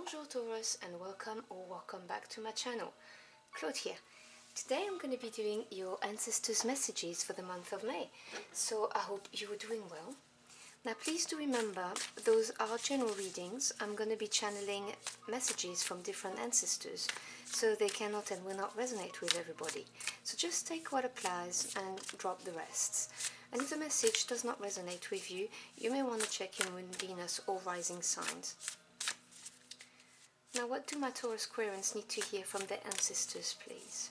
Bonjour Taurus, and welcome back to my channel. Claude here. Today I'm going to be doing your ancestors' messages for the month of May, so I hope you are doing well. Now please do remember, those are general readings. I'm going to be channeling messages from different ancestors, so they cannot and will not resonate with everybody. So just take what applies and drop the rest. And if the message does not resonate with you, you may want to check your moon, Venus or rising signs. Now what do my Taurus Aquarians need to hear from their ancestors, please?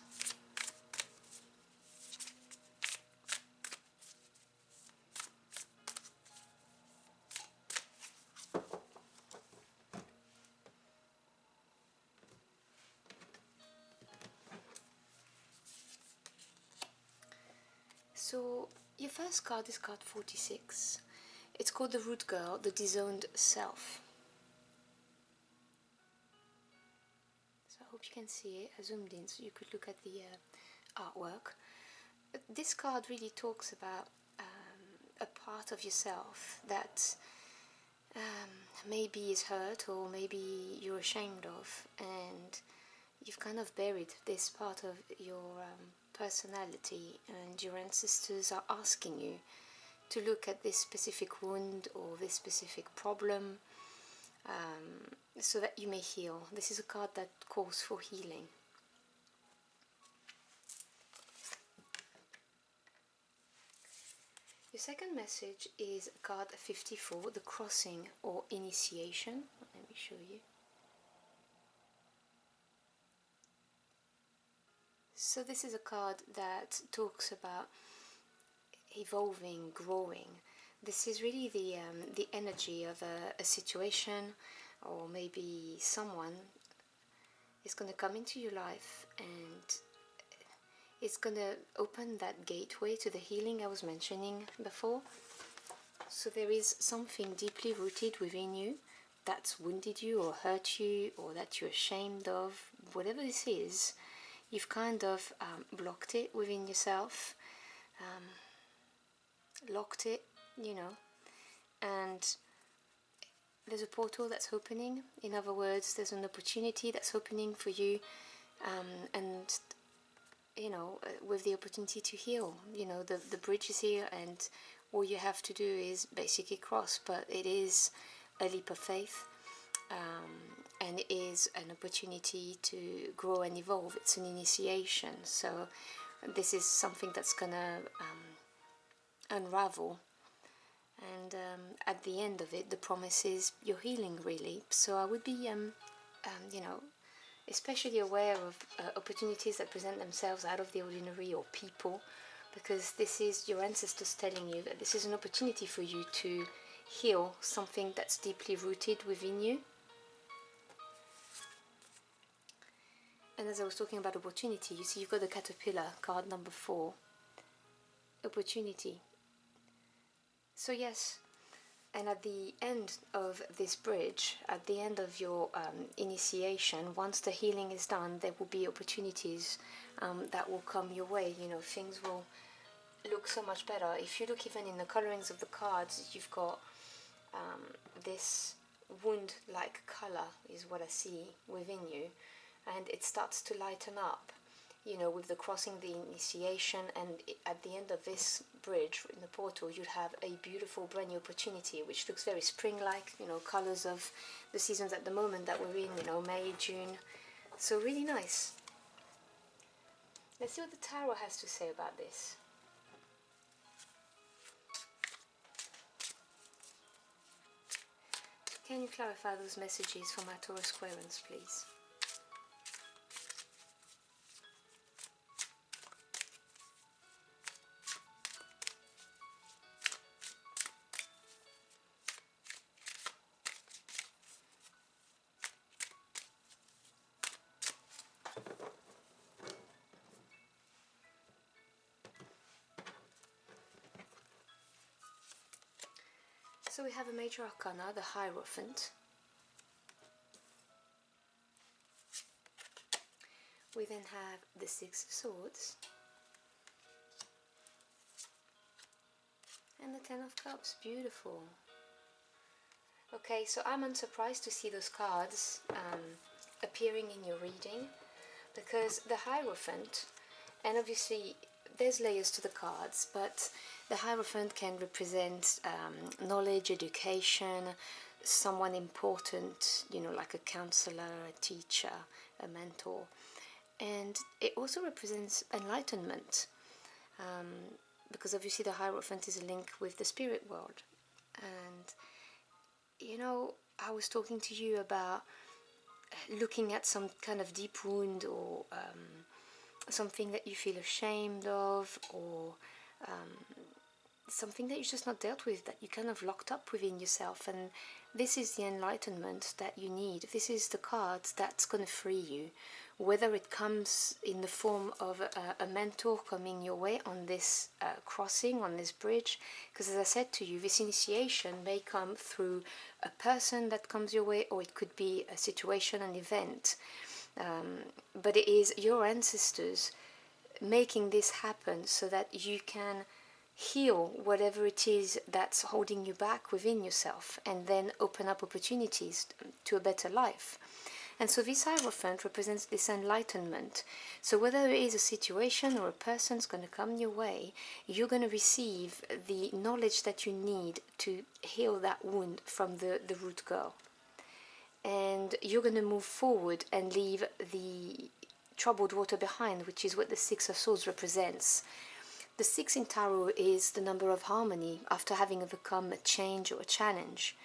So your first card is card 46. It's called the Root Girl, the Disowned Self. So I hope you can see it. I zoomed in so you could look at the artwork. But this card really talks about a part of yourself that maybe is hurt or maybe you're ashamed of, and you've kind of buried this part of your personality, and your ancestors are asking you to look at this specific wound or this specific problem so that you may heal. This is a card that calls for healing. Your second message is card 54, the Crossing or Initiation. Let me show you. So this is a card that talks about evolving, growing. This is really the energy of a situation, or maybe someone is going to come into your life and it's going to open that gateway to the healing I was mentioning before. So there is something deeply rooted within you that's wounded you or hurt you, or that you're ashamed of. Whatever this is, you've kind of blocked it within yourself, locked it, and there's a portal that's opening. In other words, there's an opportunity that's opening for you, and with the opportunity to heal. The bridge is here, and all you have to do is basically cross. But it is a leap of faith, and it is an opportunity to grow and evolve. It's an initiation. So this is something that's gonna unravel, and at the end of it, the promise is your healing, really. So I would be especially aware of opportunities that present themselves out of the ordinary, or people, because this is your ancestors telling you that this is an opportunity for you to heal something that's deeply rooted within you. And as I was talking about opportunity, you see you've got the Caterpillar, card number 4. Opportunity. So yes, and at the end of this bridge, at the end of your initiation, once the healing is done, there will be opportunities that will come your way. Things will look so much better. If you look even in the colorings of the cards, you've got this wound-like color is what I see within you, and it starts to lighten up, with the crossing, the initiation, and at the end of this bridge in the portal, you'd have a beautiful brand new opportunity, which looks very spring-like, colors of the seasons at the moment that we're in, May, June. So really nice. Let's see what the tarot has to say about this. Can you clarify those messages for my Taurus Aquarians, please? So we have a major arcana, the Hierophant. We then have the Six of Swords. And the Ten of Cups, beautiful. Okay, so I'm unsurprised to see those cards appearing in your reading, because the Hierophant, and obviously there's layers to the cards, but the Hierophant can represent knowledge, education, someone important, you know, like a counselor, a teacher, a mentor. And it also represents enlightenment, um, because obviously the Hierophant is a link with the spirit world. And, you know, I was talking to you about looking at some kind of deep wound, or something that you feel ashamed of, or something that you just not dealt with, that you kind of locked up within yourself. And this is the enlightenment that you need. This is the card that's going to free you, whether it comes in the form of a mentor coming your way on this crossing, on this bridge, because as I said to you, this initiation may come through a person that comes your way, or it could be a situation, an event, but it is your ancestors making this happen so that you can heal whatever it is that's holding you back within yourself, and then open up opportunities to a better life. And so this Hierophant represents this enlightenment. So whether it is a situation or a person is going to come your way, you're going to receive the knowledge that you need to heal that wound from the root girl. And you're going to move forward and leave the troubled water behind, which is what the Six of Swords represents. The 6 in Tarot is the number of harmony after having overcome a change or a challenge.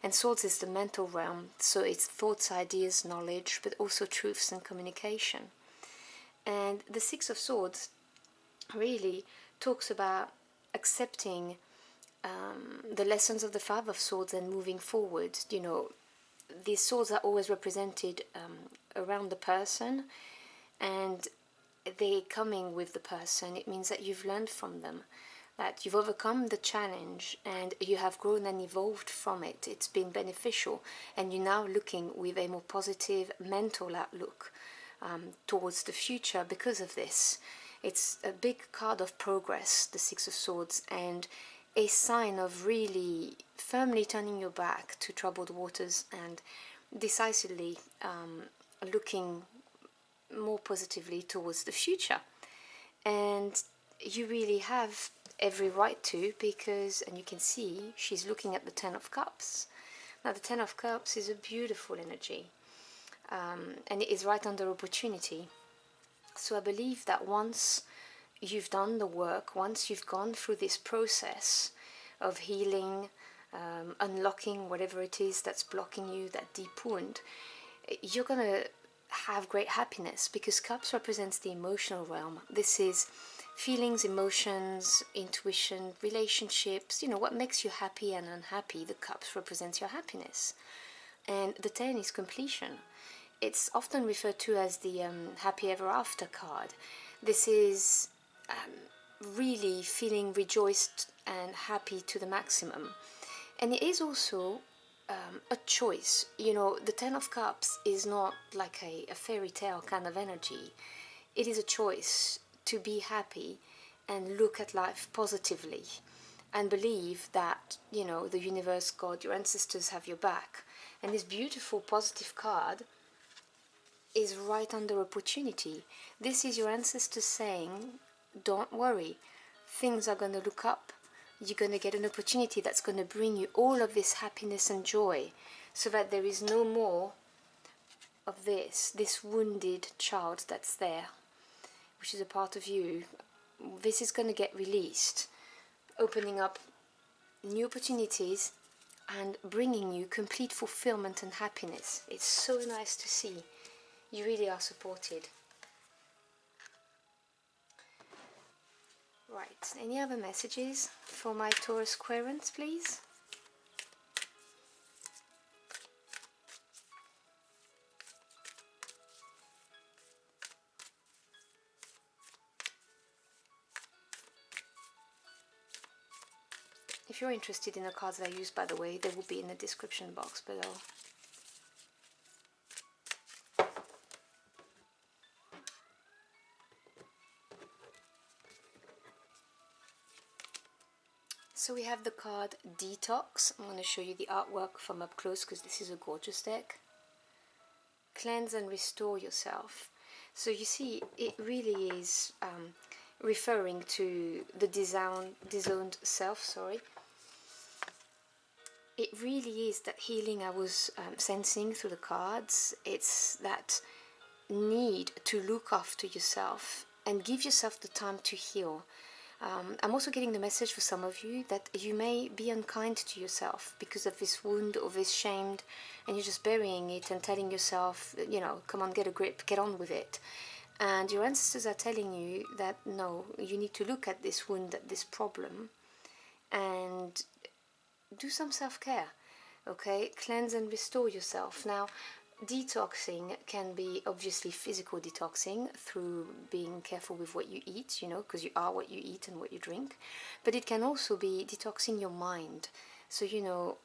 And Swords is the mental realm, so it's thoughts, ideas, knowledge, but also truths and communication. And the 6 of Swords really talks about accepting the lessons of the 5 of Swords and moving forward. You know, these swords are always represented around the person, and they coming with the person. It means that you've learned from them, that you've overcome the challenge and you have grown and evolved from it. It's been beneficial, and you're now looking with a more positive mental outlook towards the future because of this. It's a big card of progress, the 6 of Swords, and a sign of really firmly turning your back to troubled waters and decisively looking more positively towards the future. And you really have every right to, because, and you can see she's looking at the 10 of Cups. Now the 10 of Cups is a beautiful energy, and it is right under opportunity. So I believe that once you've done the work, once you've gone through this process of healing, unlocking whatever it is that's blocking you, that deep wound, you're going to have great happiness, because Cups represents the emotional realm. This is feelings, emotions, intuition, relationships, you know, what makes you happy and unhappy. The Cups represents your happiness. And the 10 is completion. It's often referred to as the happy ever after card. This is really feeling rejoiced and happy to the maximum. And it is also a choice. You know, the 10 of Cups is not like a fairy tale kind of energy. It is a choice to be happy and look at life positively and believe that, you know, the universe, God, your ancestors have your back. And this beautiful positive card is right under opportunity. This is your ancestors saying, don't worry, things are going to look up. You're going to get an opportunity that's going to bring you all of this happiness and joy, so that there is no more of this wounded child that's there, which is a part of you. This is going to get released, opening up new opportunities and bringing you complete fulfillment and happiness. It's so nice to see. You really are supported. Right, any other messages for my Taurus querents, please? If you're interested in the cards I use, by the way, they will be in the description box below. So we have the card Detox. I'm going to show you the artwork from up close because this is a gorgeous deck. Cleanse and restore yourself. So you see, it really is referring to the disowned self, sorry. It really is that healing I was sensing through the cards. It's that need to look after yourself and give yourself the time to heal. I'm also getting the message for some of you that you may be unkind to yourself because of this wound or this shame, and you're just burying it and telling yourself, you know, come on, get a grip, get on with it. And your ancestors are telling you that no, you need to look at this wound, at this problem, and do some self-care, okay? Cleanse and restore yourself. Now, detoxing can be obviously physical detoxing through being careful with what you eat, you know, because you are what you eat and what you drink. But it can also be detoxing your mind. So, you know,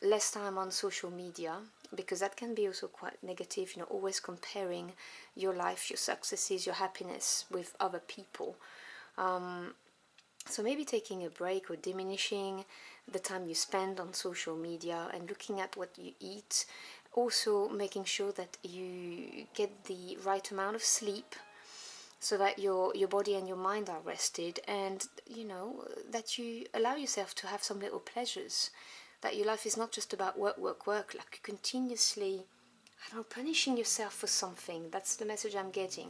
less time on social media, because that can be also quite negative, you know, always comparing your life, your successes, your happiness with other people. So maybe taking a break or diminishing the time you spend on social media and looking at what you eat. Also making sure that you get the right amount of sleep so that your body and your mind are rested, and you know that you allow yourself to have some little pleasures, that your life is not just about work, work, work, like continuously, I don't know, punishing yourself for something. That's the message I'm getting.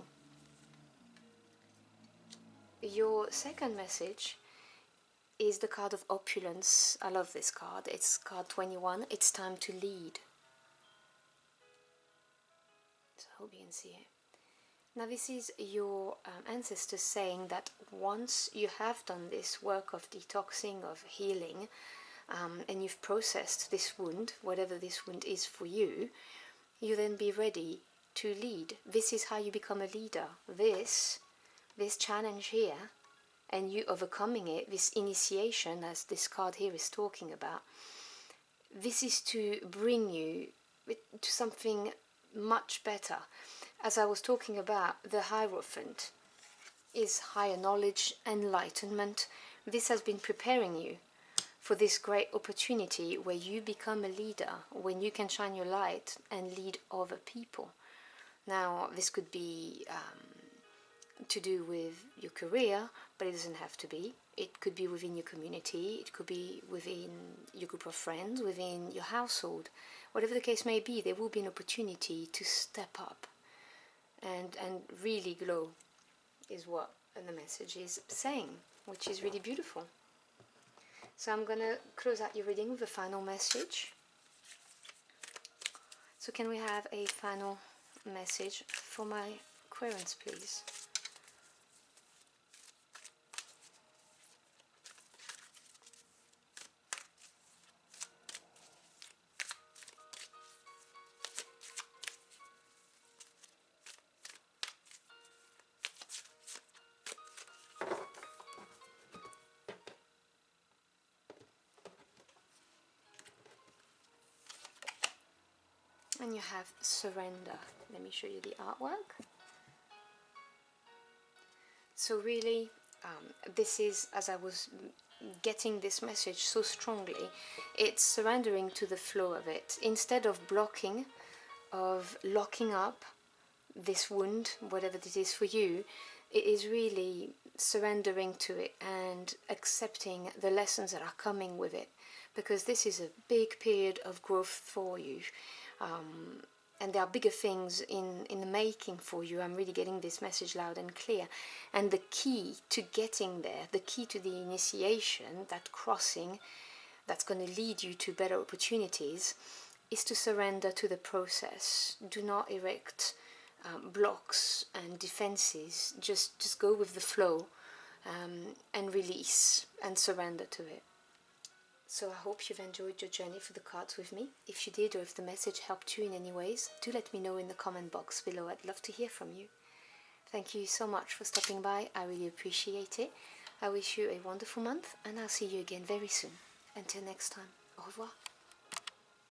Your second message is the card of opulence. I love this card. It's card 21. It's time to lead. So I hope you can see it. Now this is your ancestors saying that once you have done this work of detoxing, of healing, and you've processed this wound, whatever this wound is for you, you then be ready to lead. This is how you become a leader. This challenge here, and you overcoming it, this initiation, as this card here is talking about, this is to bring you to something much better. As I was talking about, the Hierophant is higher knowledge, enlightenment. This has been preparing you for this great opportunity where you become a leader, when you can shine your light and lead other people. Now, this could be to do with your career, but it doesn't have to be. It could be within your community, it could be within your group of friends, within your household. Whatever the case may be, there will be an opportunity to step up and really glow, is what the message is saying, which is really beautiful. So I'm going to close out your reading with a final message. So can we have a final message for my Aquarians, please? And you have surrender. Let me show you the artwork. So really, this is, as I was getting this message so strongly, it's surrendering to the flow of it. Instead of blocking, of locking up this wound, whatever it is for you, it is really surrendering to it and accepting the lessons that are coming with it, because this is a big period of growth for you. And there are bigger things in the making for you. I'm really getting this message loud and clear. And the key to getting there, the key to the initiation, that crossing that's going to lead you to better opportunities, is to surrender to the process. Do not erect blocks and defenses. Just go with the flow, and release and surrender to it. So I hope you've enjoyed your journey for the cards with me. If you did, or if the message helped you in any ways, do let me know in the comment box below. I'd love to hear from you. Thank you so much for stopping by. I really appreciate it. I wish you a wonderful month, and I'll see you again very soon. Until next time, au revoir.